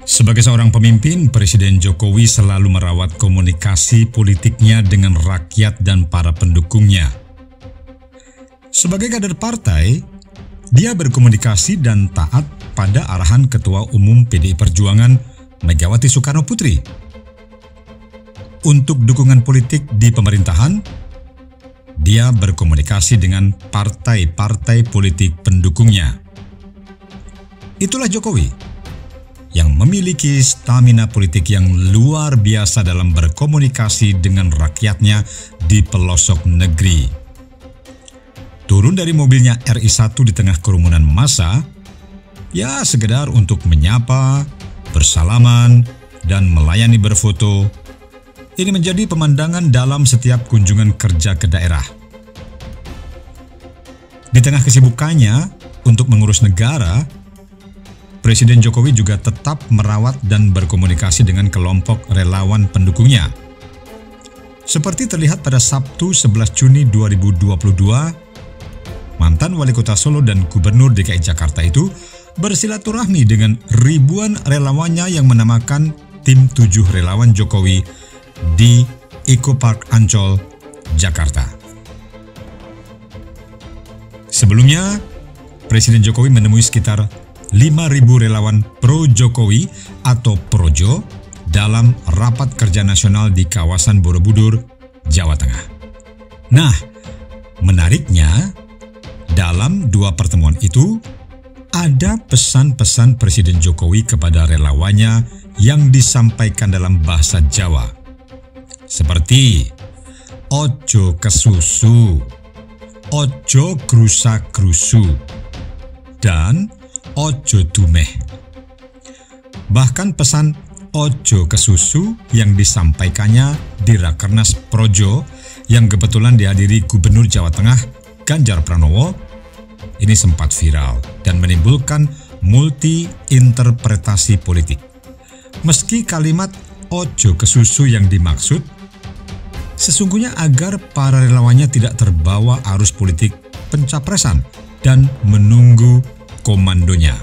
Sebagai seorang pemimpin, Presiden Jokowi selalu merawat komunikasi politiknya dengan rakyat dan para pendukungnya. Sebagai kader partai, dia berkomunikasi dan taat pada arahan Ketua Umum PDI Perjuangan Megawati Soekarno Putri. Untuk dukungan politik di pemerintahan, dia berkomunikasi dengan partai-partai politik pendukungnya. Itulah Jokowi yang memiliki stamina politik yang luar biasa dalam berkomunikasi dengan rakyatnya di pelosok negeri. Turun dari mobilnya RI1 di tengah kerumunan massa, ya sekedar untuk menyapa, bersalaman, dan melayani berfoto. Ini menjadi pemandangan dalam setiap kunjungan kerja ke daerah. Di tengah kesibukannya untuk mengurus negara, Presiden Jokowi juga tetap merawat dan berkomunikasi dengan kelompok relawan pendukungnya. Seperti terlihat pada Sabtu 11 Juni 2022, mantan Wali Kota Solo dan Gubernur DKI Jakarta itu bersilaturahmi dengan ribuan relawannya yang menamakan Tim 7 Relawan Jokowi di Eco Park Ancol, Jakarta. Sebelumnya, Presiden Jokowi menemui sekitar 5.000 relawan pro-Jokowi atau Projo dalam rapat kerja nasional di kawasan Borobudur, Jawa Tengah. Nah, menariknya, dalam dua pertemuan itu, ada pesan-pesan Presiden Jokowi kepada relawannya yang disampaikan dalam bahasa Jawa. Seperti, ojo kesusu, ojo grusa-grusu, dan ojo dumeh. Bahkan pesan ojo kesusu yang disampaikannya di Rakernas Projo yang kebetulan dihadiri Gubernur Jawa Tengah Ganjar Pranowo ini sempat viral dan menimbulkan multi-interpretasi politik. Meski kalimat ojo kesusu yang dimaksud sesungguhnya agar para relawannya tidak terbawa arus politik pencapresan dan menunggu komandonya.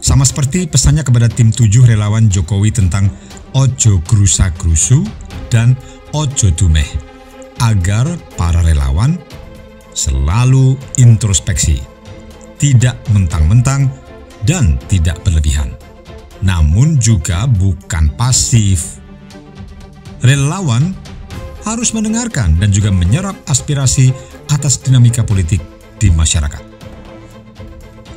Sama seperti pesannya kepada tim 7 relawan Jokowi tentang ojo grusa-grusu dan ojo dumeh, agar para relawan selalu introspeksi, tidak mentang-mentang dan tidak berlebihan, namun juga bukan pasif. Relawan harus mendengarkan dan juga menyerap aspirasi atas dinamika politik di masyarakat.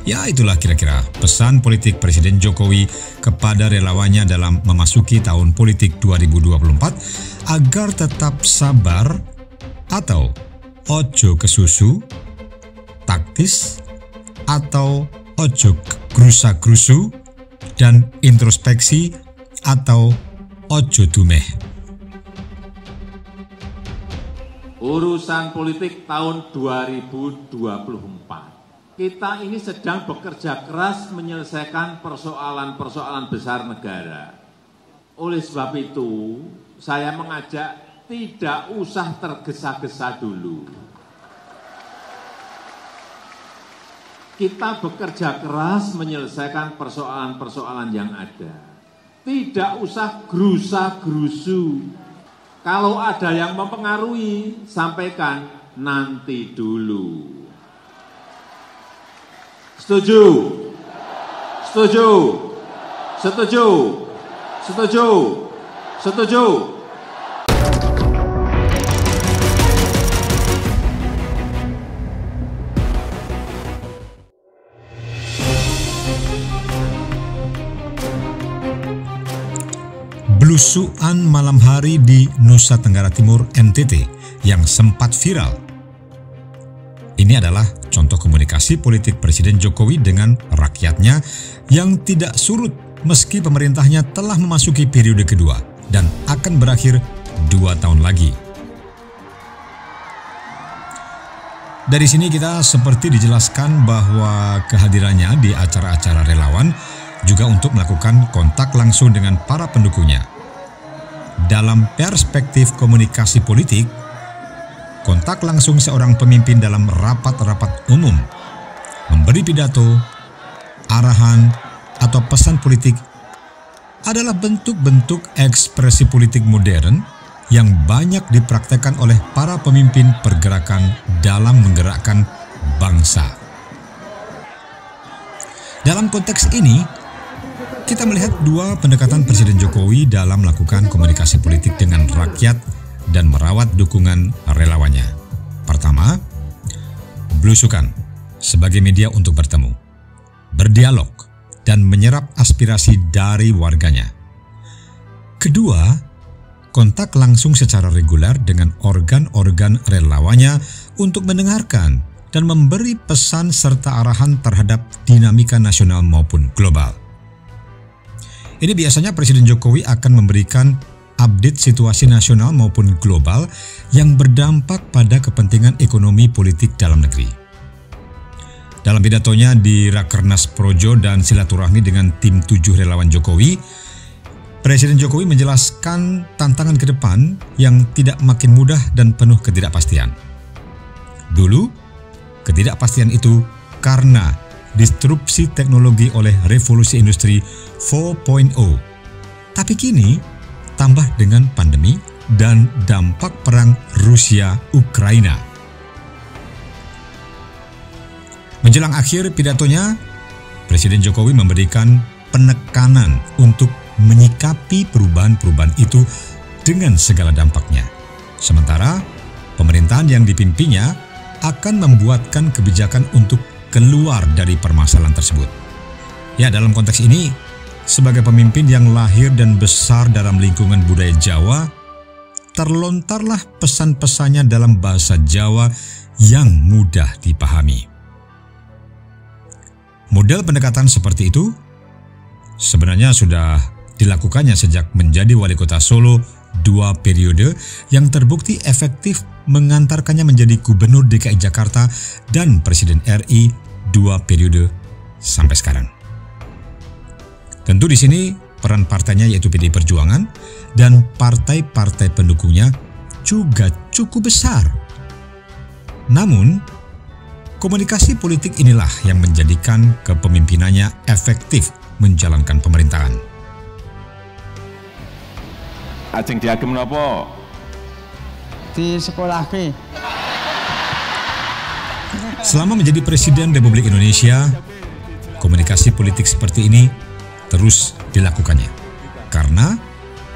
Ya, itulah kira-kira pesan politik Presiden Jokowi kepada relawannya dalam memasuki tahun politik 2024 agar tetap sabar atau ojo kesusu, taktis atau ojo grusa-grusu, dan introspeksi atau ojo dumeh. Urusan politik tahun 2024. Kita ini sedang bekerja keras menyelesaikan persoalan-persoalan besar negara. Oleh sebab itu, saya mengajak tidak usah tergesa-gesa dulu. Kita bekerja keras menyelesaikan persoalan-persoalan yang ada. Tidak usah gerusa-gerusu. Kalau ada yang mempengaruhi, sampaikan nanti dulu. Setuju? Setuju? Setuju? Setuju? Setuju? Belusuan malam hari di Nusa Tenggara Timur NTT yang sempat viral. Ini adalah contoh komunikasi politik Presiden Jokowi dengan rakyatnya yang tidak surut meski pemerintahnya telah memasuki periode kedua dan akan berakhir 2 tahun lagi. Dari sini kita seperti dijelaskan bahwa kehadirannya di acara-acara relawan juga untuk melakukan kontak langsung dengan para pendukungnya. Dalam perspektif komunikasi politik, kontak langsung seorang pemimpin dalam rapat-rapat umum, memberi pidato, arahan, atau pesan politik adalah bentuk-bentuk ekspresi politik modern yang banyak dipraktekkan oleh para pemimpin pergerakan dalam menggerakkan bangsa. Dalam konteks ini, kita melihat dua pendekatan Presiden Jokowi dalam melakukan komunikasi politik dengan rakyat dan merawat dukungan relawannya. Pertama, belusukan sebagai media untuk bertemu, berdialog, dan menyerap aspirasi dari warganya. Kedua, kontak langsung secara reguler dengan organ-organ relawannya untuk mendengarkan dan memberi pesan serta arahan terhadap dinamika nasional maupun global. Ini biasanya Presiden Jokowi akan memberikan update situasi nasional maupun global yang berdampak pada kepentingan ekonomi politik dalam negeri. Dalam pidatonya di Rakernas Projo dan silaturahmi dengan tim 7 relawan Jokowi, Presiden Jokowi menjelaskan tantangan ke depan yang tidak makin mudah dan penuh ketidakpastian. Dulu, ketidakpastian itu karena disrupsi teknologi oleh revolusi industri 4.0. Tapi kini, tambah dengan pandemi dan dampak perang Rusia-Ukraina. Menjelang akhir pidatonya, Presiden Jokowi memberikan penekanan untuk menyikapi perubahan-perubahan itu dengan segala dampaknya. Sementara, pemerintahan yang dipimpinnya akan membuatkan kebijakan untuk keluar dari permasalahan tersebut. Ya, dalam konteks ini, sebagai pemimpin yang lahir dan besar dalam lingkungan budaya Jawa, terlontarlah pesan-pesannya dalam bahasa Jawa yang mudah dipahami. Model pendekatan seperti itu sebenarnya sudah dilakukannya sejak menjadi wali kota Solo 2 periode yang terbukti efektif mengantarkannya menjadi gubernur DKI Jakarta dan Presiden RI 2 periode sampai sekarang. Tentu di sini peran partainya yaitu PDI Perjuangan dan partai-partai pendukungnya juga cukup besar. Namun, komunikasi politik inilah yang menjadikan kepemimpinannya efektif menjalankan pemerintahan. Ajeng diagem napa? Di sekolah ke. Selama menjadi Presiden Republik Indonesia, komunikasi politik seperti ini terus dilakukannya. Karena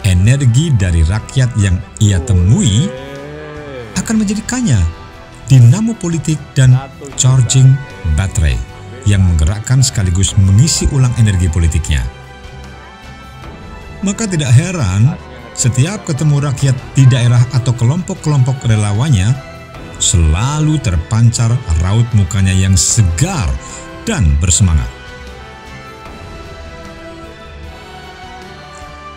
energi dari rakyat yang ia temui akan menjadikannya dinamo politik dan charging baterai yang menggerakkan sekaligus mengisi ulang energi politiknya. Maka tidak heran setiap ketemu rakyat di daerah atau kelompok-kelompok relawannya selalu terpancar raut mukanya yang segar dan bersemangat.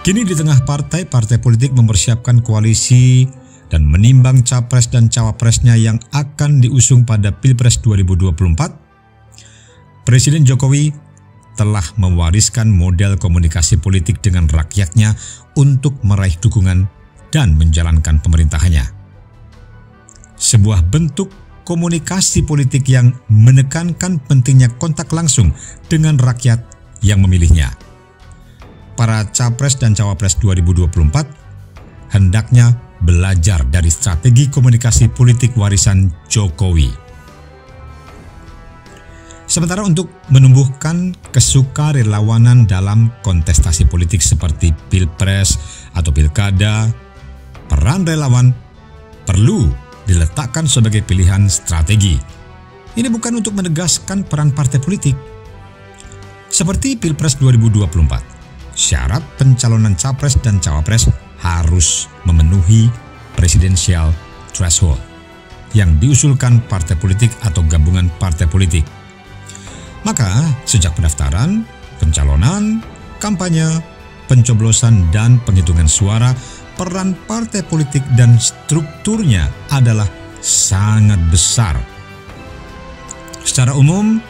Kini di tengah partai-partai politik mempersiapkan koalisi dan menimbang capres dan cawapresnya yang akan diusung pada Pilpres 2024, Presiden Jokowi telah mewariskan model komunikasi politik dengan rakyatnya untuk meraih dukungan dan menjalankan pemerintahannya. Sebuah bentuk komunikasi politik yang menekankan pentingnya kontak langsung dengan rakyat yang memilihnya. Para capres dan cawapres 2024 hendaknya belajar dari strategi komunikasi politik warisan Jokowi. Sementara untuk menumbuhkan kesukarelawanan dalam kontestasi politik seperti Pilpres atau Pilkada, peran relawan perlu diletakkan sebagai pilihan strategi. Ini bukan untuk menegaskan peran partai politik. Seperti Pilpres 2024, syarat pencalonan capres dan cawapres harus memenuhi presidensial threshold yang diusulkan partai politik atau gabungan partai politik. Maka sejak pendaftaran, pencalonan, kampanye, pencoblosan dan penghitungan suara, peran partai politik dan strukturnya adalah sangat besar. Secara umum,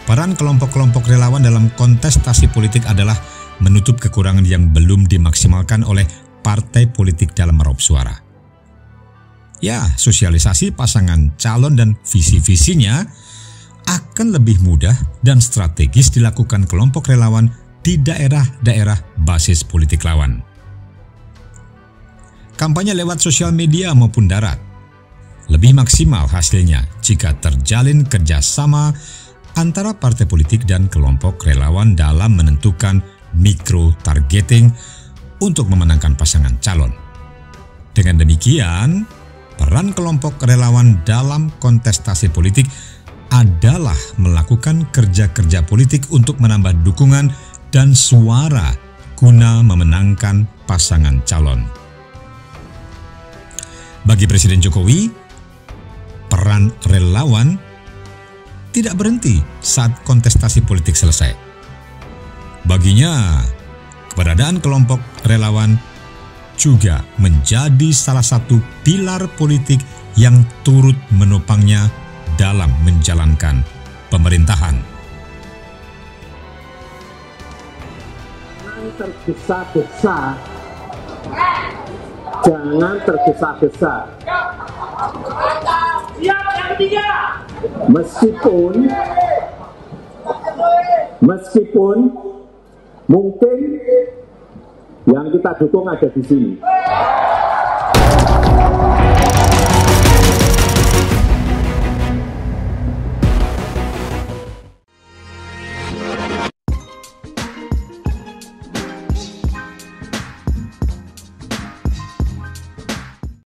peran kelompok-kelompok relawan dalam kontestasi politik adalah menutup kekurangan yang belum dimaksimalkan oleh partai politik dalam meraup suara. Ya, sosialisasi pasangan calon dan visi-visinya akan lebih mudah dan strategis dilakukan kelompok relawan di daerah-daerah basis politik lawan. Kampanye lewat sosial media maupun darat lebih maksimal hasilnya jika terjalin kerjasama antara partai politik dan kelompok relawan dalam menentukan micro-targeting untuk memenangkan pasangan calon. Dengan demikian, peran kelompok relawan dalam kontestasi politik adalah melakukan kerja-kerja politik untuk menambah dukungan dan suara guna memenangkan pasangan calon. Bagi Presiden Jokowi, peran relawan tidak berhenti saat kontestasi politik selesai. Baginya, keberadaan kelompok relawan juga menjadi salah satu pilar politik yang turut menopangnya dalam menjalankan pemerintahan. Jangan tergesa-gesa. Siap yang ketiga. Meskipun mungkin yang kita dukung ada di sini.